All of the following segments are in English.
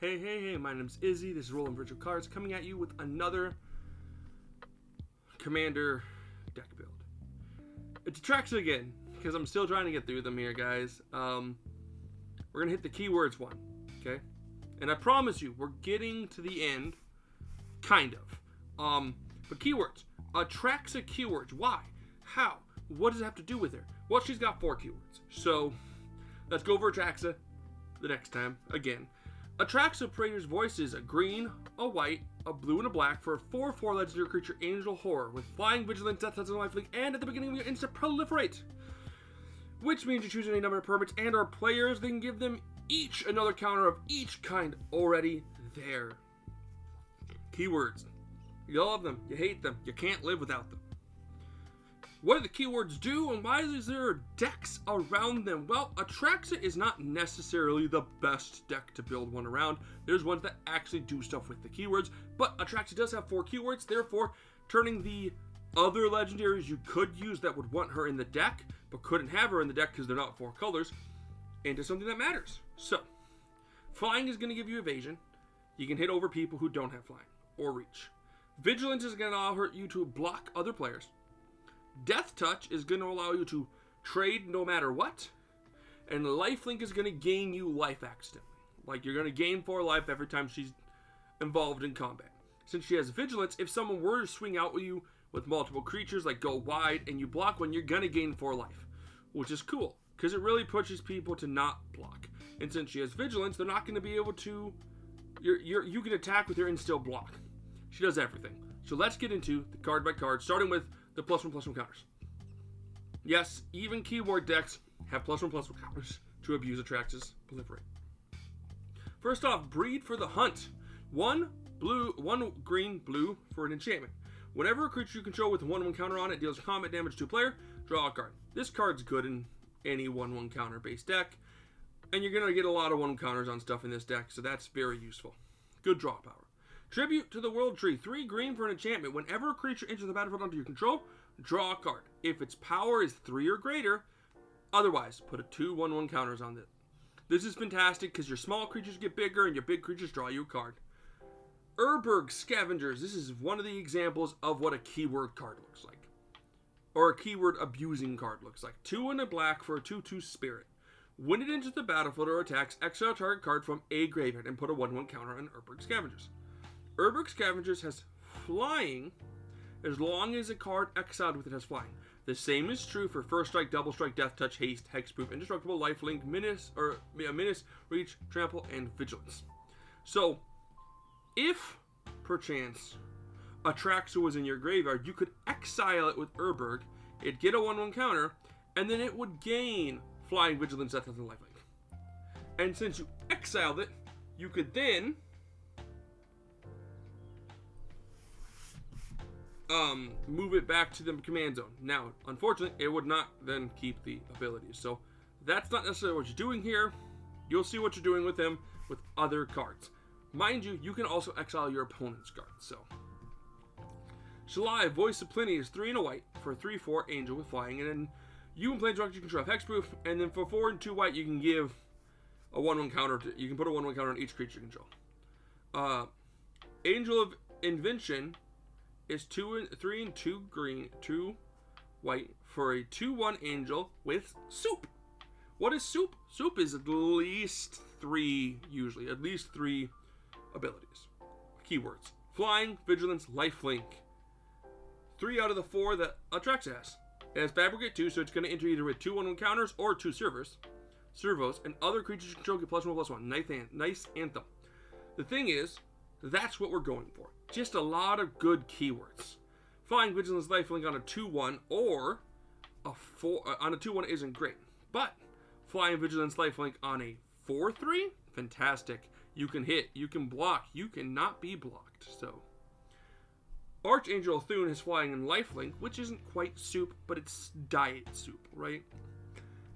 Hey, my name's Izzy. This is Rolling Virtual Cards coming at you with another Commander deck build. It's Atraxa again, because I'm still trying to get through them here, guys. We're going to hit the keywords one, okay? And I promise you, we're getting to the end, kind of. But keywords. Atraxa keywords. Why? How? What does it have to do with her? Well, she's got 4 keywords. So, let's go over Atraxa the next time, again. Atraxa Praetor's voice is a green, a white, a blue, and a black for a 4/4 legendary creature Angel Horror with flying, vigilance, death touch, and lifelink, and at the beginning of your instant proliferate. Which means you choose any number of permits and our players, then give them each another counter of each kind already there. Keywords. You love them, you hate them, you can't live without them. What do the keywords do, and why is there decks around them? Well, Atraxa is not necessarily the best deck to build one around. There's ones that actually do stuff with the keywords, but Atraxa does have 4 keywords, therefore turning the other legendaries you could use that would want her in the deck, but couldn't have her in the deck because they're not 4 colors, into something that matters. So, flying is going to give you evasion. You can hit over people who don't have flying, or reach. Vigilance is going to allow you to block other players. Death Touch is going to allow you to trade no matter what. And Lifelink is going to gain you life accidentally. Like, you're going to gain 4 life every time she's involved in combat. Since she has Vigilance, if someone were to swing out with you with multiple creatures, like go wide, and you block one, you're going to gain 4 life. Which is cool, because it really pushes people to not block. And since she has Vigilance, they're not going to be able to... You can attack with her and still block. She does everything. So let's get into the card by card, starting with the +1/+1 counters. Yes, even keyword decks have +1/+1 counters to abuse Atraxa's proliferate. First off, Breed for the Hunt. 1 green, blue for an enchantment. Whenever a creature you control with a 1/1 counter on it deals combat damage to a player, draw a card. This card's good in any 1/1 counter based deck, and you're going to get a lot of 1/1 counters on stuff in this deck, so that's very useful. Good draw power. Tribute to the World Tree. 3 green for an enchantment. Whenever a creature enters the battlefield under your control, draw a card. If its power is 3 or greater, otherwise, put a 2 1/1 counters on it. This is fantastic because your small creatures get bigger and your big creatures draw you a card. Urberg Scavengers. This is one of the examples of what a keyword card looks like. Or a keyword abusing card looks like. 2 and a black for a 2/2 spirit. When it enters the battlefield or attacks, exile target card from a graveyard and put a 1/1 counter on Urberg Scavengers. Urberg Scavengers has flying as long as a card exiled with it has flying. The same is true for First Strike, Double Strike, Death Touch, Haste, Hexproof, Indestructible, Lifelink, Menace, Reach, Trample, and Vigilance. So, if, perchance, Atraxa was in your graveyard, you could exile it with Urberg, it'd get a 1/1 counter, and then it would gain Flying, Vigilance, Death Touch, and Lifelink. And since you exiled it, you could then... move it back to the command zone. Now, unfortunately, it would not then keep the abilities. So, that's not necessarily what you're doing here. You'll see what you're doing with them with other cards. Mind you, you can also exile your opponent's cards. So, Shalai, Voice of Plenty is 3 and a white for a 3/4 angel with flying. And then you and Planeswalker you control have Hexproof. And then for 4 and 2 white, you can give a 1/1 counter. You can put a 1/1 counter on each creature you control. Angel of Invention is 3 and 2 green, 2 white for a 2/1 angel with soup. What is soup? Soup is at least 3, usually, at least 3 abilities. Keywords. Flying, Vigilance, Lifelink. 3 out of the 4 that Atraxa has. It has Fabricate 2, so it's going to enter either with 2 1/1 counters or 2 servos, and other creatures you control get +1/+1. Nice anthem. The thing is, that's what we're going for. Just a lot of good keywords. Flying, Vigilance, Lifelink on a 2/1 or a 4 on a 2/1 isn't great. But Flying, Vigilance, Lifelink on a 4/3, fantastic. You can hit, you can block, you cannot be blocked. So Archangel Thune has Flying and Lifelink, which isn't quite soup, but it's diet soup, right?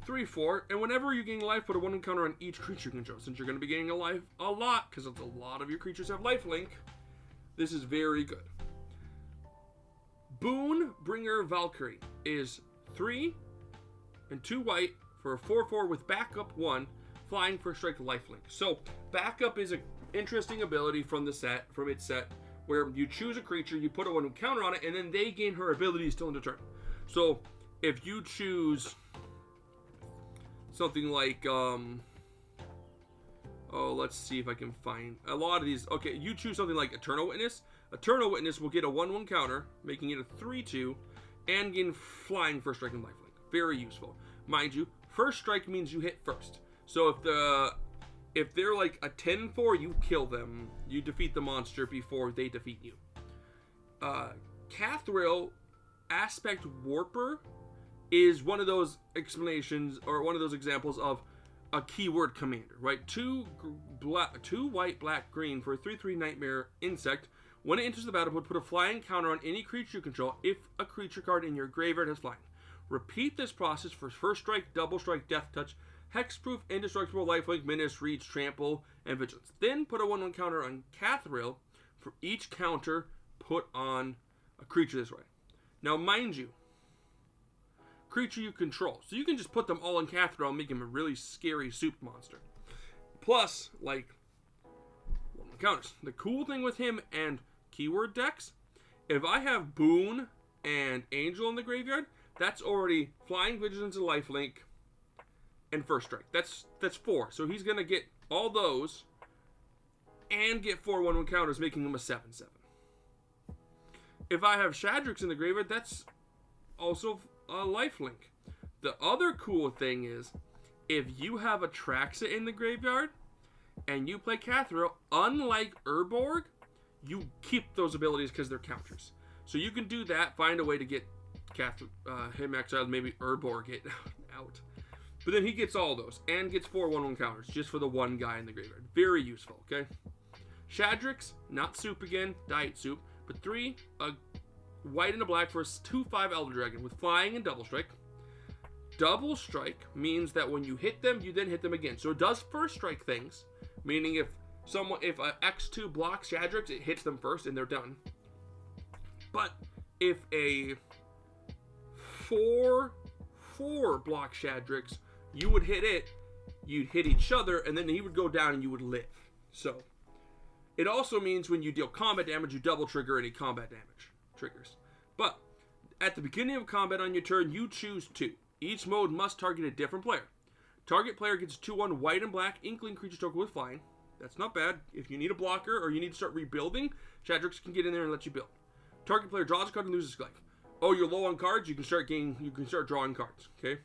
3/4, and whenever you gain life, put a 1/1 counter on each creature you control. Since you're going to be gaining a life a lot, because a lot of your creatures have lifelink, this is very good. Boon Bringer Valkyrie is 3 and 2 white for a 4/4 with backup 1, flying for strike lifelink. So backup is a interesting ability from its set, where you choose a creature, you put a 1 counter on it, and then they gain her abilities till end of turn. So if you choose something like, let's see if I can find a lot of these. Okay, you choose something like Eternal Witness. Eternal Witness will get a 1/1 counter, making it a 3/2, and gain flying, first strike, and lifelink. Very useful. Mind you, first strike means you hit first. So if they're like a 10-4, you kill them. You defeat the monster before they defeat you. Cathril Aspect Warper is one of those explanations, or one of those examples of a keyword commander, right? 2 white, black, green for a 3/3 nightmare insect. When it enters the battlefield, put a flying counter on any creature you control if a creature card in your graveyard has flying. Repeat this process for first strike, double strike, death touch, hexproof, indestructible, lifelink, menace, reach, trample, and vigilance. Then put a 1/1 counter on Cathril for each counter put on a creature this way. Now, mind you, creature you control. So you can just put them all in Cathril and make him a really scary soup monster. Plus, like, 1/1 counters. The cool thing with him and keyword decks, if I have Boon and Angel in the graveyard, that's already flying, vigilance, and lifelink, and first strike. That's 4. So he's gonna get all those and get 4 1/1 counters, making him a 7/7. If I have Shadrax in the graveyard, that's also a lifelink. The other cool thing is, if you have Atraxa in the graveyard and you play Cathril, unlike Urborg, you keep those abilities because they're counters. So you can do that, find a way to get him exiled, maybe Urborg it out. But then he gets all those and gets 4 1/1 counters just for the one guy in the graveyard. Very useful, okay? Shadrax, not soup again, diet soup, but 3, a white and a black for a 2/5 Elder Dragon with flying and double strike. Double strike means that when you hit them, you then hit them again. So it does first strike things, meaning if a X2 blocks Shadrax, it hits them first and they're done. But if a 4/4 blocks Shadrax, you would hit it, you'd hit each other, and then he would go down and you would live. So it also means when you deal combat damage, you double trigger any combat damage triggers. But at the beginning of combat on your turn, you choose 2. Each mode must target a different player. Target player gets 2/1 white and black Inkling creature token with flying. That's not bad. If you need a blocker or you need to start rebuilding, Shadrax can get in there and let you build. Target player draws a card and loses life. Oh, you're low on cards? You can start drawing cards. Okay.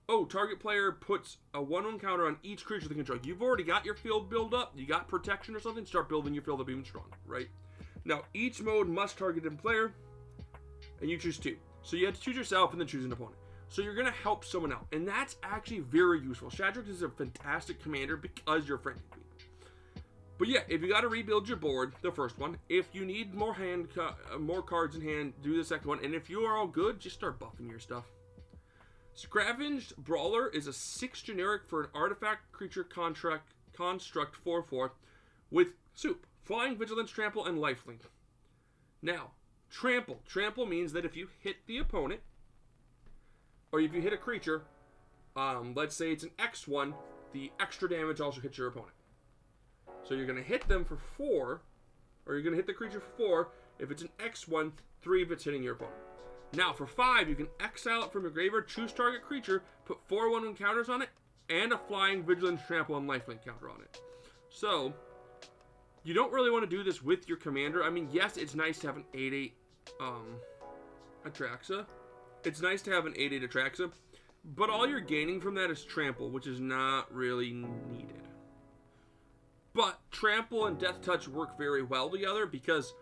Oh, target player puts a 1/1 counter on each creature they control. You've already got your field build up. You got protection or something. Start building your field up even stronger, right? Now, each mode must target a player, and you choose 2. So you have to choose yourself and then choose an opponent. So you're going to help someone out, and that's actually very useful. Shadrax is a fantastic commander because you're friendly to people. But yeah, if you got to rebuild your board, the first one. If you need more cards in hand, do the second one. And if you are all good, just start buffing your stuff. Scavenged Brawler is a 6 generic for an artifact creature construct 4/4 with soup, flying, vigilance, trample, and lifelink. Now, trample. Trample means that if you hit the opponent, or if you hit a creature, let's say it's an X1, the extra damage also hits your opponent. So you're going to hit them for 4, or you're going to hit the creature for 4. If it's an X1, 3 if it's hitting your opponent. Now, for 5, you can exile it from your graveyard, choose target creature, put 4 1/1 counters on it, and a flying, vigilance, trample, and lifelink counter on it. So, you don't really want to do this with your commander. I mean, yes, it's nice to have an 8/8 Atraxa. It's nice to have an 8/8 Atraxa, but all you're gaining from that is trample, which is not really needed. But trample and death touch work very well together because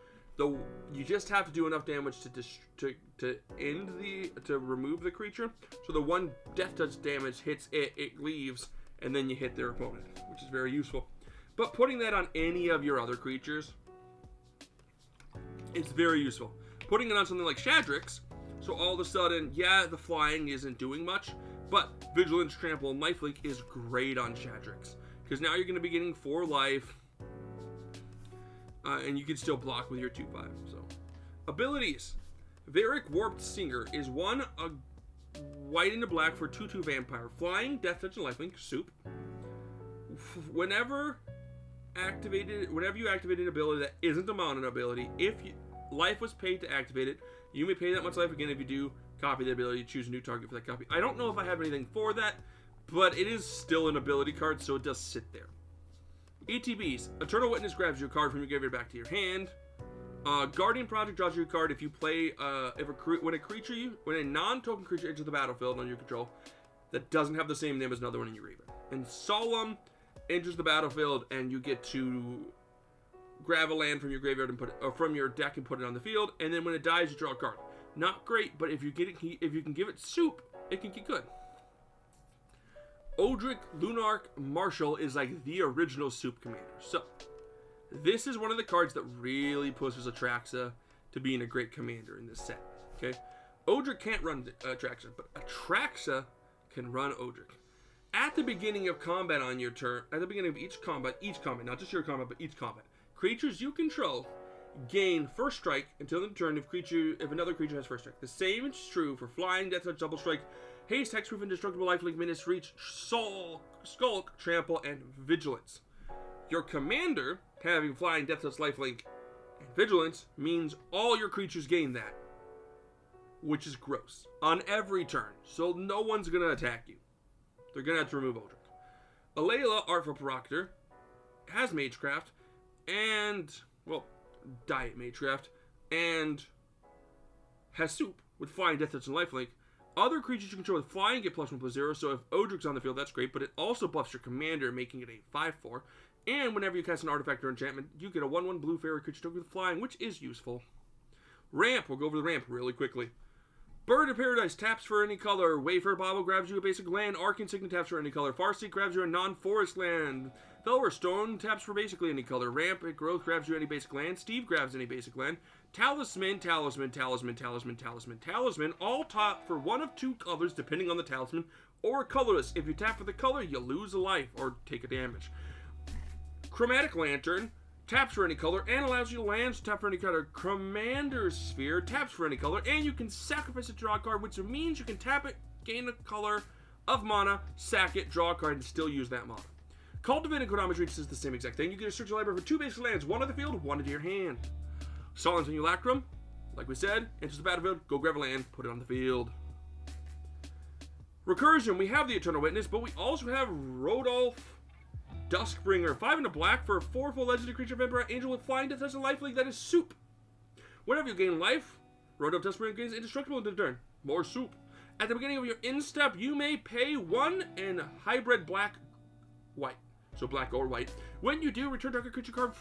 you just have to do enough damage to remove the creature. So the one death touch damage hits it, it leaves, and then you hit their opponent, which is very useful. But putting that on any of your other creatures, it's very useful. Putting it on something like Shadrax, so all of a sudden, yeah, the flying isn't doing much, but vigilance, trample, and lifelink is great on Shadrax. Because now you're going to be getting 4 life, and you can still block with your 2/5. So, abilities. Varric Warped Singer is a white and a black for 2/2 vampire. Flying, death touch, and lifelink, soup. Whenever whenever you activate an ability that isn't a mana ability, if life was paid to activate it, you may pay that much life again. If you do, copy the ability, choose a new target for that copy. I don't know if I have anything for that, but it is still an ability card, so it does sit there. ETBs. Eternal Witness grabs you a card from your graveyard back to your hand. Guardian Project draws you a card if you play when a non-token creature enters the battlefield on your control that doesn't have the same name as another one in your graveyard. And Solemn enters the battlefield and you get to grab a land from your graveyard and from your deck and put it on the field. And then when it dies, you draw a card. Not great, but if you can give it soup, it can get good. Odric Lunarch Marshal is like the original soup commander. So this is one of the cards that really pushes Atraxa to being a great commander in this set. Okay, Odric can't run Atraxa, but Atraxa can run Odric. At the beginning of combat on your turn, at the beginning of each combat, not just your combat, but each combat, creatures you control gain first strike until the turn if another creature has first strike. The same is true for flying, death touch, double strike, haste, hexproof, indestructible, lifelink, menace, reach, skulk, trample, and vigilance. Your commander having flying, death touch, lifelink, and vigilance means all your creatures gain that, which is gross on every turn. So no one's gonna attack you. They're gonna have to remove Odric. Alayla, Artful Proctor, has Magecraft and Diet Magecraft, and has soup with flying, death touch, and lifelink. Other creatures you control with flying get +1/+0, so if Odric's on the field, that's great, but it also buffs your commander, making it a 5/4. And whenever you cast an artifact or enchantment, you get a 1/1 blue fairy creature token with flying, which is useful. Ramp, we'll go over the ramp really quickly. Bird of Paradise taps for any color. Wayfarer Bauble grabs you a basic land. Arc Insignia taps for any color. Farseek grabs you a non-forest land. Fellower Stone taps for basically any color. Rampant Growth grabs you any basic land. Steve grabs any basic land. Talisman, all tap for one of two colors depending on the talisman, or colorless. If you tap for the color, you lose a life or take a damage. Chromatic Lantern taps for any color and allows you lands to tap for any color. Commander Sphere taps for any color and you can sacrifice it to draw a card, which means you can tap it, gain a color of mana, sack it, draw a card, and still use that mana. Cultivating Kodama's Reach is the same exact thing. You get a search your library for 2 basic lands, 1 on the field, 1 into your hand. Solemn Simulacrum, like we said, enters the battlefield, go grab a land, put it on the field. Recursion, we have the Eternal Witness, but we also have Rodolph Duskbringer, 5 and a black for a 4/4 legendary creature vampire angel with flying, death touch, and lifelink that is soup. Whenever you gain life, Rodolph Duskbringer gains indestructible into the turn. More soup. At the beginning of your instep, you may pay 1 and hybrid black-white. So black or white. When you do, return target creature card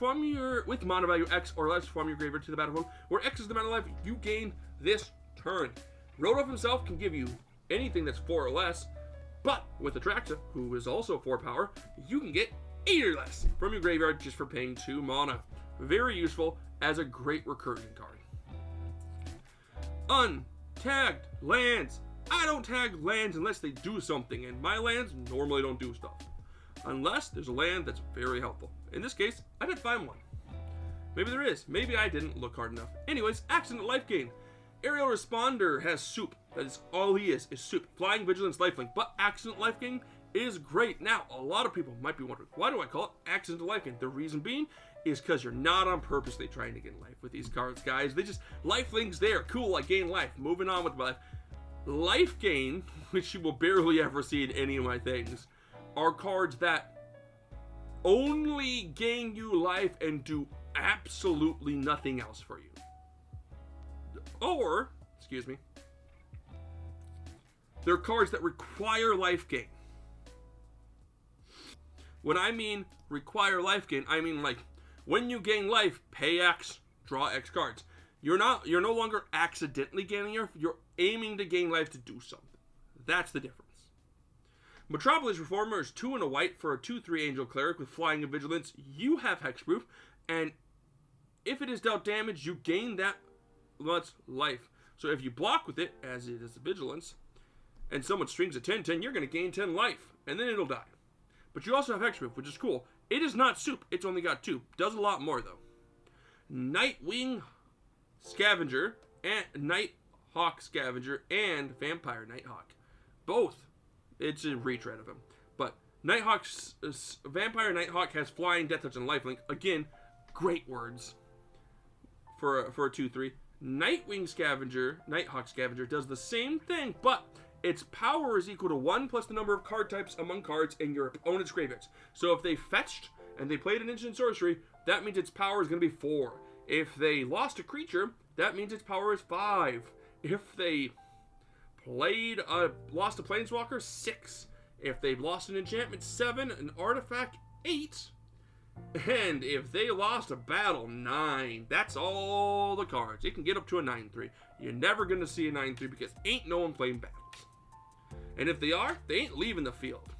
with mana value X or less from your graveyard to the battlefield, where X is the amount of life you gain this turn. Rodolph himself can give you anything that's 4 or less, but with Atraxa, who is also 4 power, you can get 8 or less from your graveyard just for paying 2 mana. Very useful as a great recursion card. Untagged lands. I don't tag lands unless they do something, and my lands normally don't do stuff. Unless there's a land that's very helpful. In this case, I didn't find one. Maybe there is. Maybe I didn't look hard enough. Anyways, Accident Life Gain. Aerial Responder has soup. That is all he is soup. Flying, Vigilance, Lifelink. But Accident Life Gain is great. Now, a lot of people might be wondering, why do I call it Accident Life Gain? The reason being is because you're not on purposely trying to gain life with these cards, guys. They just, Lifelink's there. Cool, I gain life. Moving on with my life. Life Gain, which you will barely ever see in any of my things, are cards that only gain you life and do absolutely nothing else for you. Or, they're cards that require life gain. When I mean require life gain, I mean like when you gain life, pay X, draw X cards. You're no longer accidentally gaining you're aiming to gain life to do something. That's the difference. Metropolis Reformer is 2 and a white for a 2/3 Angel Cleric with Flying and Vigilance. You have Hexproof, and if it is dealt damage, you gain that much life. So if you block with it, as it is Vigilance, and someone strings a 10/10, you're going to gain 10 life, and then it'll die. But you also have Hexproof, which is cool. It is not soup. It's only got 2. Does a lot more, though. Nightwing Scavenger, and Nighthawk Scavenger, and Vampire Nighthawk. Both. It's a retread of him. But Nighthawk's Vampire Nighthawk has flying, death touch, and lifelink. Again, great words for a 2/3. Nighthawk Scavenger does the same thing, but its power is equal to 1 plus the number of card types among cards in your opponent's graveyards. So if they fetched and they played an instant sorcery, that means its power is going to be 4. If they lost a creature, that means its power is 5. If they lost a planeswalker, 6. If they've lost an enchantment, 7. An artifact, 8. And if they lost a battle, 9. That's all the cards. It can get up to a 9/3. You're never going to see a 9/3 because ain't no one playing battles. And if they are, they ain't leaving the field.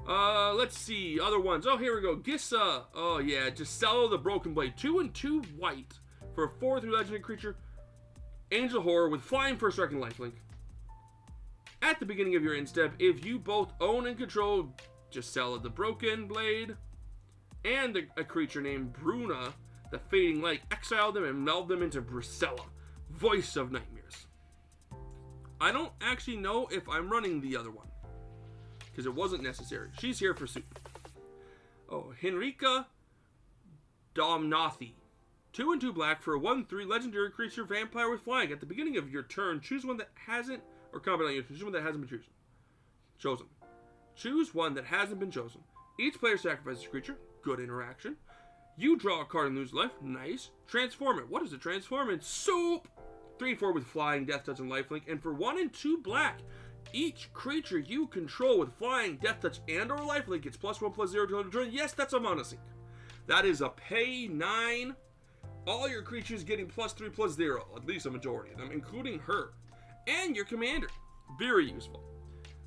Let's see. Other ones. Oh, here we go. Gissa. Oh, yeah. Gisela the Broken Blade. 2 and 2 white for a 4/3 legendary creature. Angel Horror with flying, first strike, and lifelink. At the beginning of your end step, if you both own and control Gisela the Broken Blade and a creature named Bruna, the Fading Light, exile them and meld them into Brusella, Voice of Nightmares. I don't actually know if I'm running the other one, because it wasn't necessary. She's here for soup. Oh, Henrika Domnathi. 2 and 2 black for a 1/3 legendary creature vampire with flying. At the beginning of your turn, choose one that hasn't, or comment on your choose one that hasn't been chosen. Choose one that hasn't been chosen. Each player sacrifices a creature. Good interaction. You draw a card and lose life. Nice. Transform it. What does it transform in? Soup! 3/4 with flying, death touch, and lifelink. And for 1 and 2 black, each creature you control with flying, death touch, and or lifelink gets +1/+0 to turn. Yes, that's a monosync. That is a pay 9. All your creatures getting +3/+0, at least a majority of them, including her. And your commander. Very useful.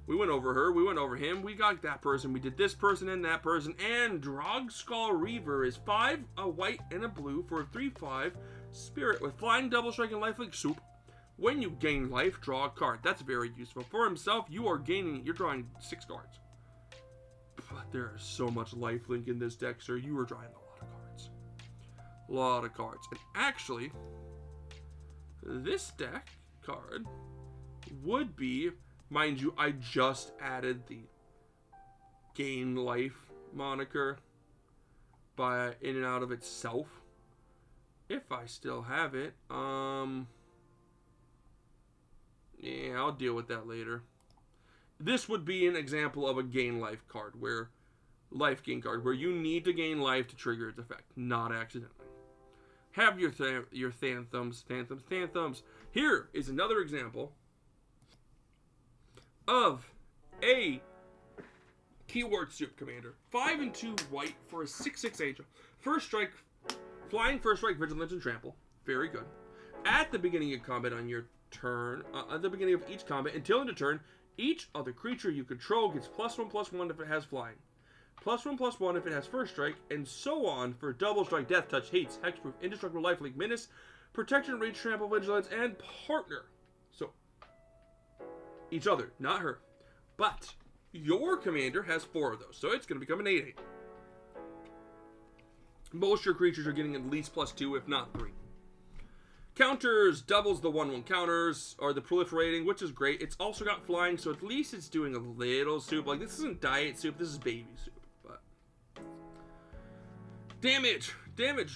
We went over her, we went over him, we got that person, we did this person and that person, and Drogskull Reaver is 5, a white, and a blue for a 3/5 spirit with flying, double strike, and lifelink soup. When you gain life, draw a card. That's very useful. For himself, you're drawing 6 cards. But there is so much lifelink in this deck, sir. You are drawing a lot of cards. A lot of cards. And actually, this deck card would be, mind you, I just added the gain life moniker by in and out of itself. If I still have it, yeah, I'll deal with that later. This would be an example of a gain life card, where you need to gain life to trigger its effect, not accidentally. Have your Thanthums. Here is another example of a keyword soup commander. 5 and 2 white for a 6/6 angel. First strike, flying, first strike, vigilance, and trample. Very good. At the beginning of combat on your turn, at the beginning of each combat, until end of turn, each other creature you control gets +1/+1 if it has flying. +1/+1 if it has first strike, and so on for double strike, death touch, hates, hexproof, indestructible, lifelink, menace, protection, rage, trample, vigilance, and partner. So, each other, not her. But your commander has 4 of those, so it's going to become an 8/8. Most your creatures are getting at least +2, if not 3. Counters doubles the 1/1 counters, or the proliferating, which is great. It's also got flying, so at least it's doing a little soup. Like, this isn't diet soup, this is baby soup. But damage,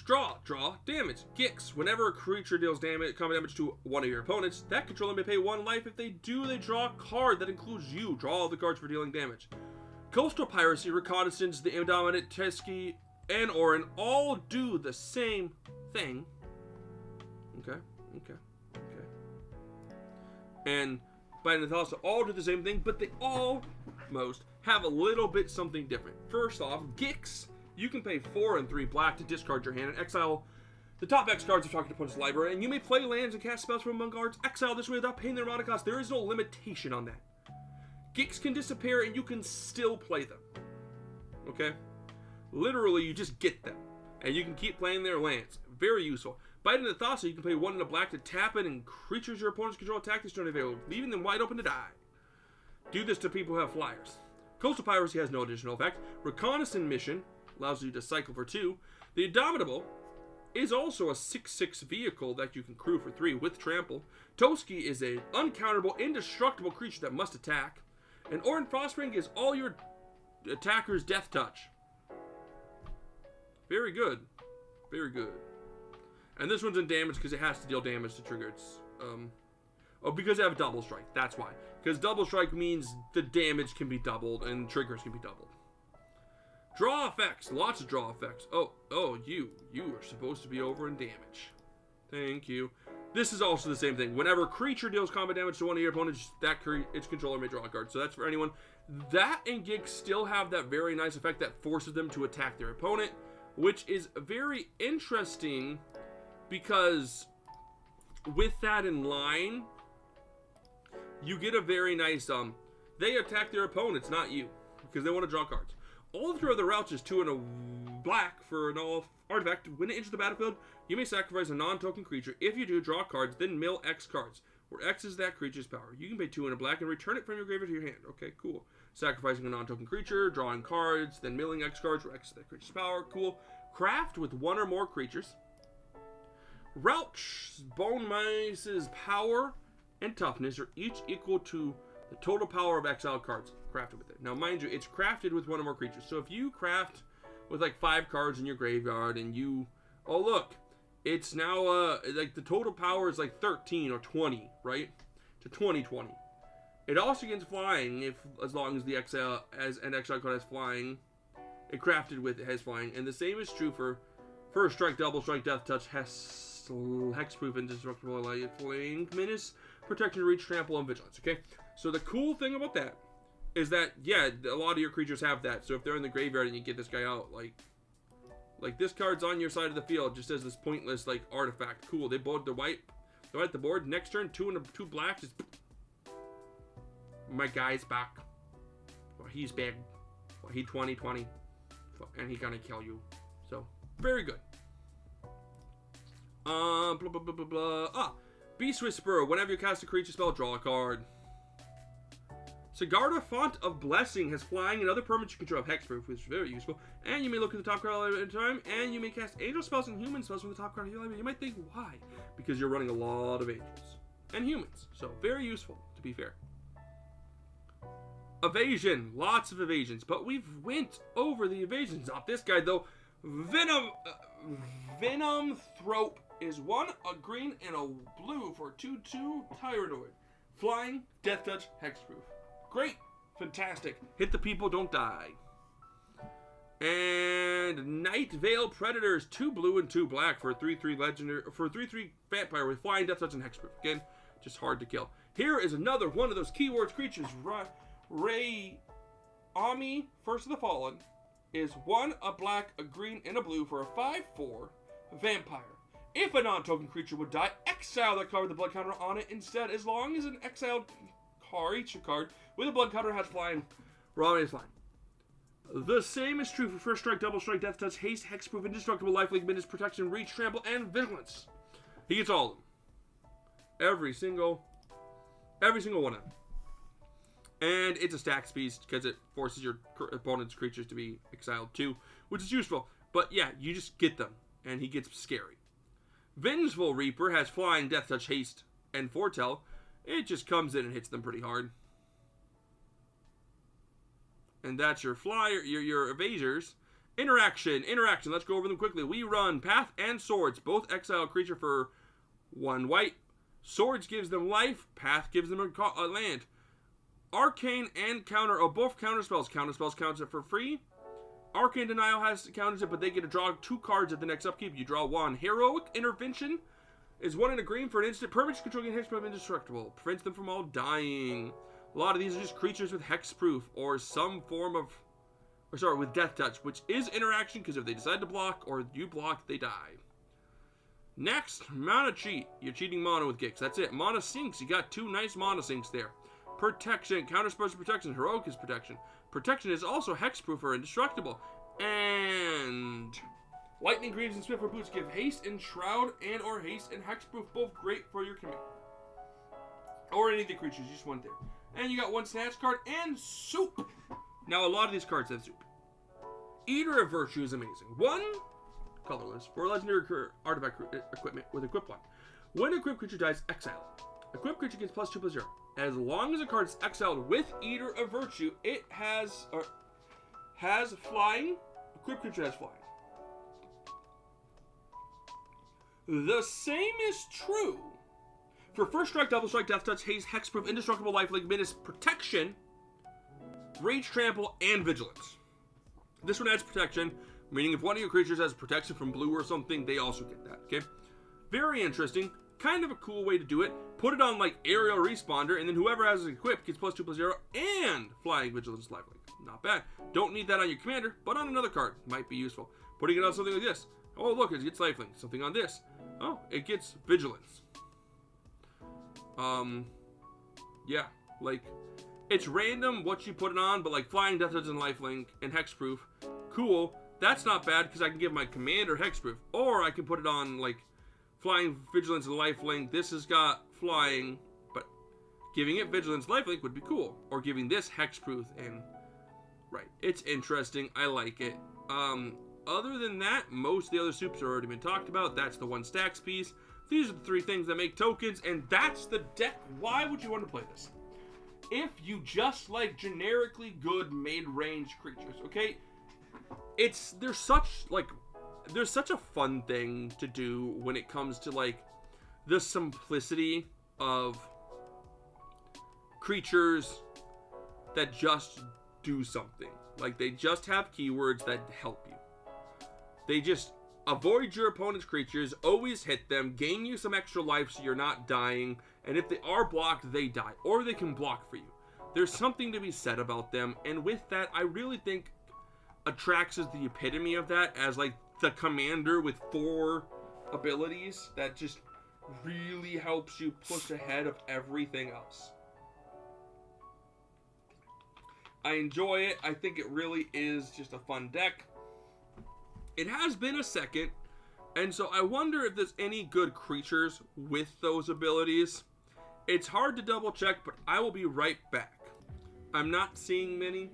draw, damage. Gix, whenever a creature deals combat damage to one of your opponents, that controller may pay 1 life. If they do, they draw a card that includes you. Draw all the cards for dealing damage. Coastal Piracy, Reconnaissance, the Indominate, Teski, and Orin all do the same thing. Okay. And by Nathasa all do the same thing, but they almost have a little bit something different. First off, Gix, you can pay 4 and 3 black to discard your hand and exile the top X cards of target opponent's library, and you may play lands and cast spells from among cards. Exile this way without paying their mana cost. There is no limitation on that. Gix can disappear and you can still play them. Okay? Literally, you just get them. And you can keep playing their lands. Very useful. Bite into Thassa, you can pay 1 and a black to tap it, and creatures your opponents control attack this turn available, leaving them wide open to die. Do this to people who have flyers. Coastal Piracy has no additional effect. Reconnaissance Mission allows you to cycle for 2. The Indomitable is also a 6/6 vehicle that you can crew for 3 with trample. Toski is an uncounterable, indestructible creature that must attack. And Orin Frostspring is all your attacker's death touch. Very good. Very good. And this one's in damage because it has to deal damage to trigger its... Oh, because I have a double strike. That's why. Because double strike means the damage can be doubled and triggers can be doubled. Draw effects. Lots of draw effects. Oh, you are supposed to be over in damage. Thank you. This is also the same thing. Whenever a creature deals combat damage to one of your opponents, its controller may draw a card. So that's for anyone. That and Gix still have that very nice effect that forces them to attack their opponent, which is very interesting because with that in line, you get a very nice, they attack their opponents, not you, because they want to draw cards. All 3 other routes is 2 and a black for an all artifact. When it enters the battlefield, you may sacrifice a non-token creature. If you do, draw cards, then mill X cards, where X is that creature's power. You can pay 2 and a black and return it from your graveyard to your hand. Okay, cool. Sacrificing a non-token creature, drawing cards, then milling X cards, where X is that creature's power. Cool. Craft with 1 or more creatures. Rouch, Bone Mice's power and toughness are each equal to the total power of exiled cards crafted with it. Now, mind you, it's crafted with 1 or more creatures. So if you craft with like 5 cards in your graveyard and you... Oh, look. It's now, like, the total power is like 13 or 20, right? To 20. It also gets flying as long as the exile, as an exile card has flying. It crafted with it has flying. And the same is true for first strike, double strike, death touch, hexproof, indestructible, lifelink, menace, protection, reach, trample, and vigilance. Okay? So the cool thing about that is that, yeah, a lot of your creatures have that. So if they're in the graveyard and you get this guy out, like this card's on your side of the field, just as this pointless, like, artifact. Cool. They both, they're white the board. Next turn, 2 and a 2 black. Just, my guy's back. Well, he's big. Well, he 20. And he gonna kill you. So, very good. Blah, blah, blah, blah, blah. Beast Whisperer. Whenever you cast a creature spell, draw a card. Sigarda, Font of Blessing, has flying and other permanents you control have hexproof, which is very useful. And you may look at the top card at a time, and you may cast angel spells and human spells from the top card of your library. You might think, why? Because you're running a lot of angels and humans. So, very useful, to be fair. Evasion. Lots of evasions, but we've went over the evasions. Not this guy, though. Venom Thrope is 1, a green, and a blue for 2/2 Tyrannoid. Flying, death touch, hexproof. Great. Fantastic. Hit the people, don't die. And Night Veil Predators, 2 blue and 2 black for a 3/3 legendary, for a 3/3 vampire with flying, death touch, and hexproof. Again, just hard to kill. Here is another one of those keywords creatures. Ray Ami, First of the Fallen, is 1, a black, a green, and a blue for a 5/4 vampire. If a non-token creature would die, exile that card with the blood counter on it instead, as long as an exiled card with a blood counter has flying. Rami is flying. The same is true for first strike, double strike, death touch, haste, hexproof, indestructible, lifelink, menace, protection, reach, trample, and vigilance. He gets all of them. Every single one of them. And it's a stacks beast because it forces your opponent's creatures to be exiled too, which is useful. But yeah, you just get them, and he gets scary. Vengeful Reaper has flying, death touch, haste, and foretell. It just comes in and hits them pretty hard. And that's your flyer, your evasers. Interaction. Let's go over them quickly. We run Path and Swords, both exile creature for 1 white. Swords gives them life. Path gives them a land. Arcane and Counter are both counter spells. Counter spells counts it for free. Arcane Denial has counters it, but they get to draw 2 cards at the next upkeep. You draw 1. Heroic Intervention is 1 and a green for an instant. Permanent controlling hexproof, indestructible. Prevents them from all dying. A lot of these are just creatures with hexproof or some form of, with death touch, which is interaction because if they decide to block or you block, they die. Next, mana cheat. You're cheating mana with Gix. That's it. Mana sinks. You got 2 nice mana sinks there. Protection. Counter spells protection. Heroic is protection. Protection is also hexproof or indestructible. And Lightning Greaves and Swift Boots give haste and shroud and or haste and hexproof, both great for your command. Or any of the creatures, you just want there. And you got 1 snatch card and soup. Now a lot of these cards have soup. Eater of Virtue is amazing. 1 colorless for legendary artifact equipment with equip 1. When an equipped creature dies, exile. Equipped creature gets +2/+0. As long as a card is exiled with Eater of Virtue, it has has flying. Equipped creature has flying. The same is true for first strike, double strike, death touch, haste, hexproof, indestructible, lifelink, menace, protection, rage, trample, and vigilance. This one adds protection, meaning if one of your creatures has protection from blue or something, they also get that, okay? Very interesting. Kind of a cool way to do it. Put it on, like, aerial responder, and then whoever has it equipped gets +2/+0 and flying, vigilance, lifelink. Not bad. Don't need that on your commander, but on another card. Might be useful. Putting it on something like this. Oh, look, it gets lifelink. Something on this. Oh, it gets vigilance. Yeah, like, it's random what you put it on, but like flying, death touch, and lifelink, and hexproof, cool. That's not bad because I can give my commander hexproof, or I can put it on like flying, vigilance, and lifelink. This has got flying, but giving it vigilance, lifelink would be cool, or giving this hexproof and right. It's interesting. I like it. Other than that, most of the other soups have already been talked about. That's the one stacks piece. These are the three things that make tokens, and that's the deck. Why would you want to play this? If you just like generically good mid-range creatures, okay? There's such a fun thing to do when it comes to like the simplicity of creatures that just do something. Like they just have keywords that help you. They just avoid your opponent's creatures, always hit them, gain you some extra life so you're not dying, and if they are blocked, they die, or they can block for you. There's something to be said about them, and with that, I really think Atraxa is the epitome of that, as like the commander with 4 abilities that just really helps you push ahead of everything else. I enjoy it. I think it really is just a fun deck. It has been a second, and so I wonder if there's any good creatures with those abilities. It's hard to double check, but I will be right back. I'm not seeing many.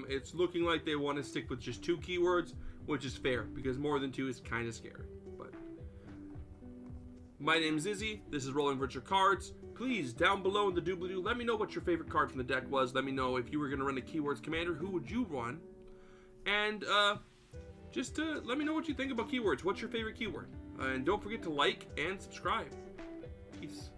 It's looking like they want to stick with just 2 keywords, which is fair, because more than 2 is kind of scary. But my name's Izzy. This is Rolling Virtual Cards. Please, down below in the doobly-doo, let me know what your favorite card from the deck was. Let me know if you were going to run a Keywords Commander, who would you run? And, just let me know what you think about keywords. What's your favorite keyword? And don't forget to like and subscribe. Peace.